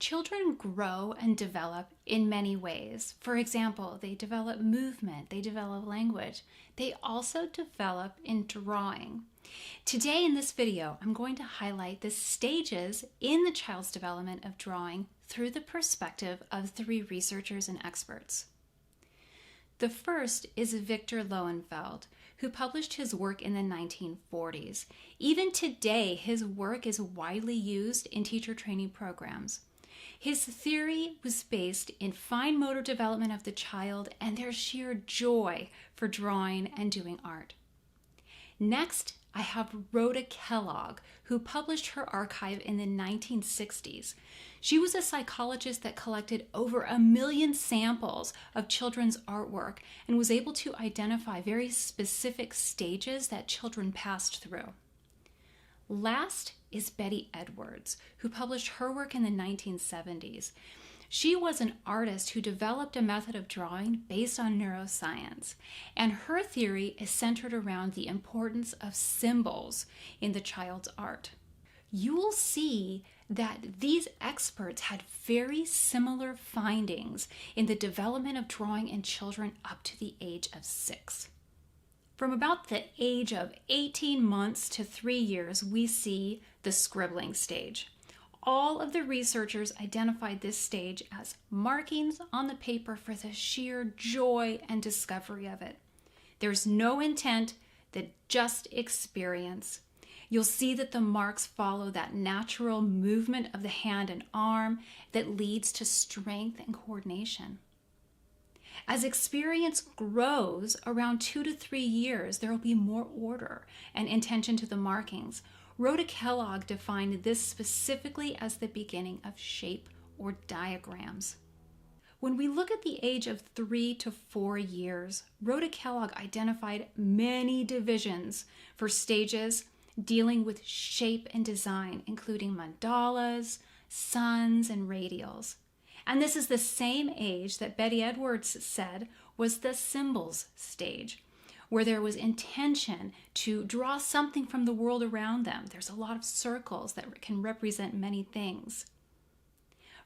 Children grow and develop in many ways. For example, they develop movement, they develop language. They also develop in drawing. Today in this video, I'm going to highlight the stages in the child's development of drawing through the perspective of three researchers and experts. The first is Victor Lowenfeld, who published his work in the 1940s. Even today, his work is widely used in teacher training programs. His theory was based in fine motor development of the child and their sheer joy for drawing and doing art. Next, I have Rhoda Kellogg, who published her archive in the 1960s. She was a psychologist that collected over 1 million samples of children's artwork and was able to identify very specific stages that children passed through. Last is Betty Edwards, who published her work in the 1970s. She was an artist who developed a method of drawing based on neuroscience, and her theory is centered around the importance of symbols in the child's art. You will see that these experts had very similar findings in the development of drawing in children up to the age of 6. From about the age of 18 months to 3 years, we see the scribbling stage. All of the researchers identified this stage as markings on the paper for the sheer joy and discovery of it. There's no intent, just experience. You'll see that the marks follow that natural movement of the hand and arm that leads to strength and coordination. As experience grows, around 2 to 3 years, there will be more order and intention to the markings. Rhoda Kellogg defined this specifically as the beginning of shape or diagrams. When we look at the age of 3 to 4 years, Rhoda Kellogg identified many divisions for stages dealing with shape and design, including mandalas, suns, and radials. And this is the same age that Betty Edwards said was the symbols stage, where there was intention to draw something from the world around them. There's a lot of circles that can represent many things.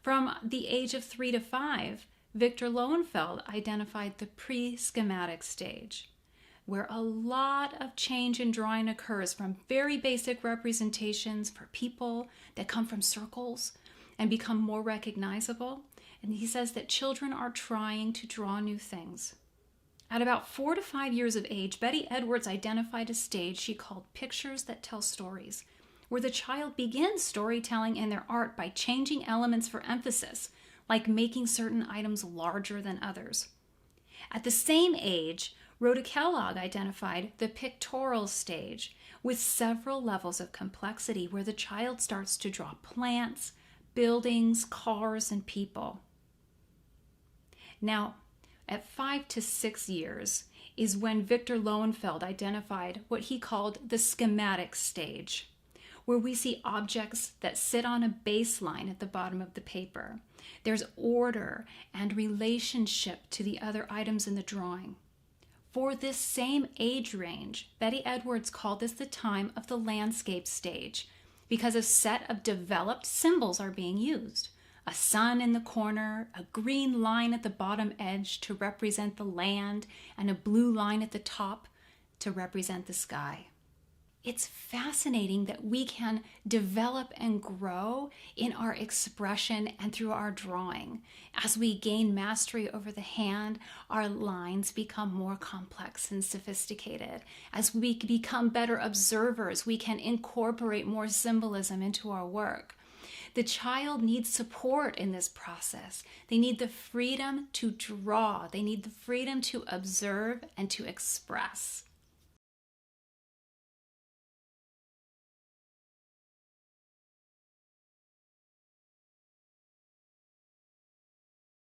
From the age of 3 to 5, Victor Lowenfeld identified the pre-schematic stage, where a lot of change in drawing occurs from very basic representations for people that come from circles and become more recognizable. And he says that children are trying to draw new things. At about 4 to 5 years of age, Betty Edwards identified a stage she called Pictures That Tell Stories, where the child begins storytelling in their art by changing elements for emphasis, like making certain items larger than others. At the same age, Rhoda Kellogg identified the pictorial stage, with several levels of complexity, where the child starts to draw plants, buildings, cars, and people. Now, at 5 to 6 years is when Victor Lowenfeld identified what he called the schematic stage, where we see objects that sit on a baseline at the bottom of the paper. There's order and relationship to the other items in the drawing. For this same age range, Betty Edwards called this the time of the landscape stage, because a set of developed symbols are being used. A sun in the corner, a green line at the bottom edge to represent the land, and a blue line at the top to represent the sky. It's fascinating that we can develop and grow in our expression and through our drawing. As we gain mastery over the hand, our lines become more complex and sophisticated. As we become better observers, we can incorporate more symbolism into our work. The child needs support in this process. They need the freedom to draw. They need the freedom to observe and to express.